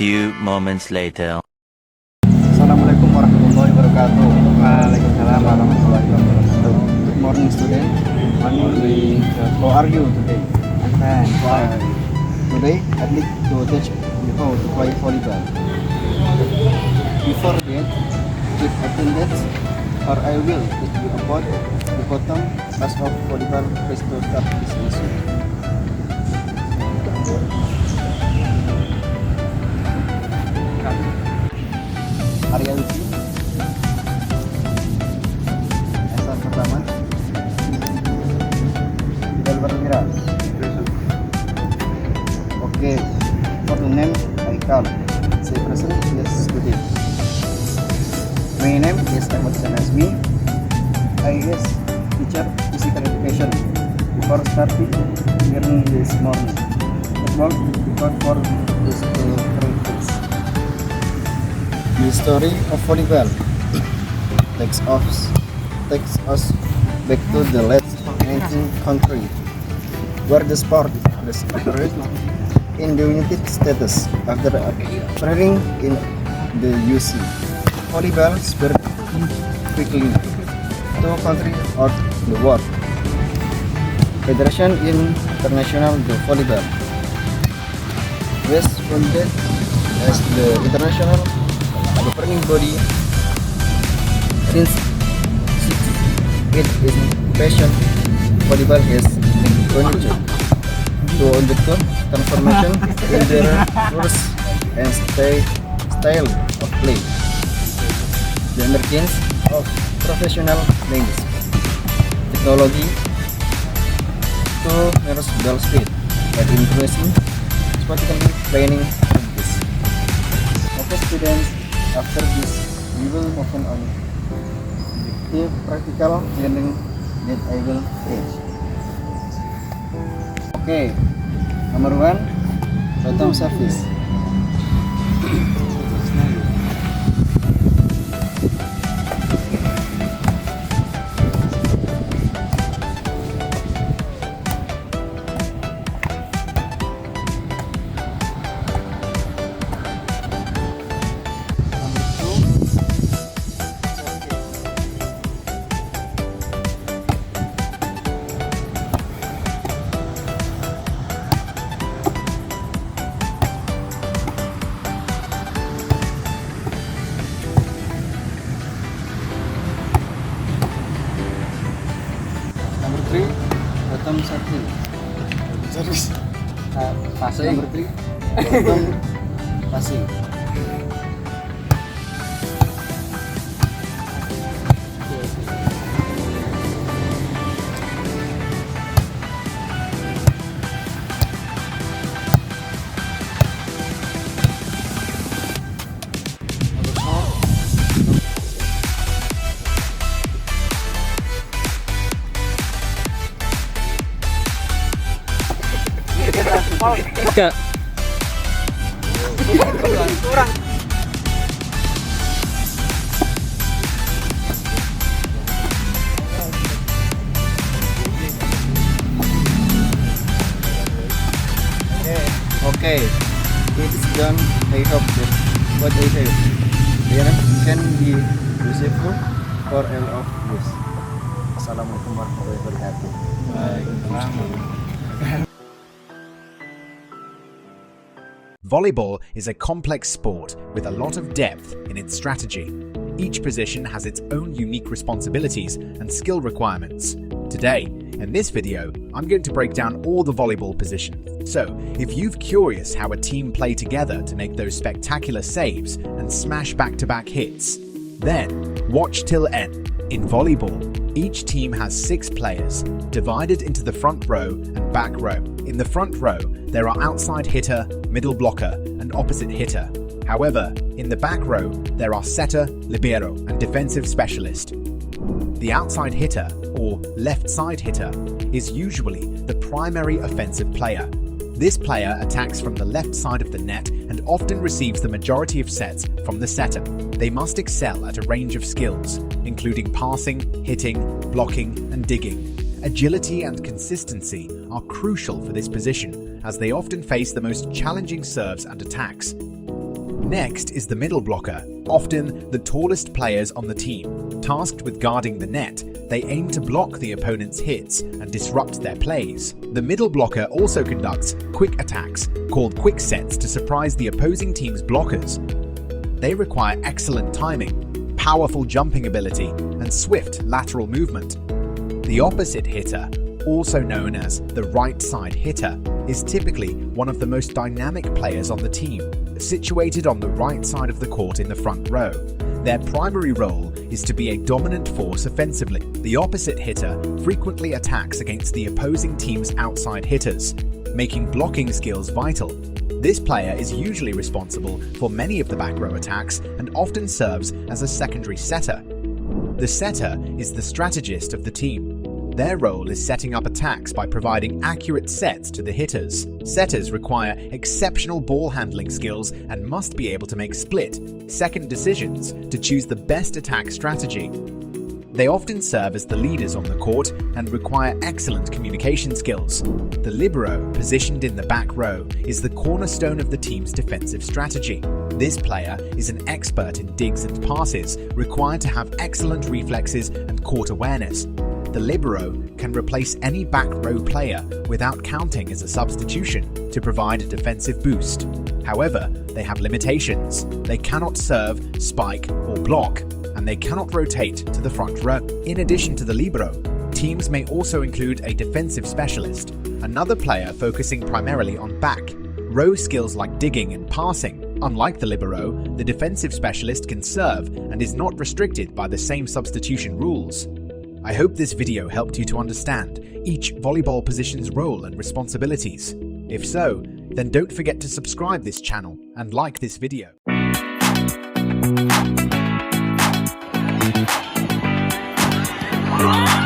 few moments later. Assalamualaikum warahmatullahi wabarakatuh. Waalaikumsalam warahmatullahi wabarakatuh. Good morning, student. Morning. How are you today? I'm fine. Today, I'd like to teach you how to play volleyball. Before that, keep attendance, or I will teach you about the bottom class of volleyball. Please to start this lesson. Area uji asal pertama tidak bermira. Okay, for the name I call say present yes today. My name is Ahmad Sanazmi. I is teacher physical education. Before starting learning this morning, football because for this practice. The story of volleyball takes us back to the late 19th century, where the sport was operated in the United States after appearing in the UC. Volleyball spread quickly to countries out the world. Federation International de Volleyball was founded as the international governing body since its inception. Volleyball has continued to undergo transformation in their rules and style of play. The emergence of professional leagues, technology to mirror ball speed, and increasing sporting training practice. Okay, students. After this, we will move on the practical learning that I will teach. Okay, number 1, bottom service. Number 3, bottom service. Passing. Number 3, bottom passing. Enggak. Kurang. Okay, it is done. I hope that what I have here can be useful for all of us. Assalamualaikum warahmatullahi wabarakatuh. Volleyball is a complex sport with a lot of depth in its strategy. Each position has its own unique responsibilities and skill requirements. Today, in this video, I'm going to break down all the volleyball positions. So, if you're curious how a team play together to make those spectacular saves and smash back-to-back hits, then watch till end. In volleyball, each team has 6 players, divided into the front row and back row. In the front row, there are outside hitter, middle blocker, and opposite hitter. However, in the back row, there are setter, libero, and defensive specialist. The outside hitter, or left side hitter, is usually the primary offensive player. This player attacks from the left side of the net and often receives the majority of sets from the setter. They must excel at a range of skills, including passing, hitting, blocking, and digging. Agility and consistency are crucial for this position, as they often face the most challenging serves and attacks. Next is the middle blocker, often the tallest players on the team. Tasked with guarding the net, they aim to block the opponent's hits and disrupt their plays. The middle blocker also conducts quick attacks, called quick sets, to surprise the opposing team's blockers. They require excellent timing, powerful jumping ability, and swift lateral movement. The opposite hitter, also known as the right side hitter, is typically one of the most dynamic players on the team. Situated on the right side of the court in the front row, their primary role is to be a dominant force offensively. The opposite hitter frequently attacks against the opposing team's outside hitters, making blocking skills vital. This player is usually responsible for many of the back row attacks and often serves as a secondary setter. The setter is the strategist of the team. Their role is setting up attacks by providing accurate sets to the hitters. Setters require exceptional ball handling skills and must be able to make split-second decisions to choose the best attack strategy. They often serve as the leaders on the court and require excellent communication skills. The libero, positioned in the back row, is the cornerstone of the team's defensive strategy. This player is an expert in digs and passes, required to have excellent reflexes and court awareness. The libero can replace any back row player without counting as a substitution to provide a defensive boost. However, they have limitations. They cannot serve, spike, or block, and they cannot rotate to the front row. In addition to the libero, teams may also include a defensive specialist, another player focusing primarily on back row skills like digging and passing. Unlike the libero, the defensive specialist can serve and is not restricted by the same substitution rules. I hope this video helped you to understand each volleyball position's role and responsibilities. If so, then don't forget to subscribe this channel and like this video. Ah!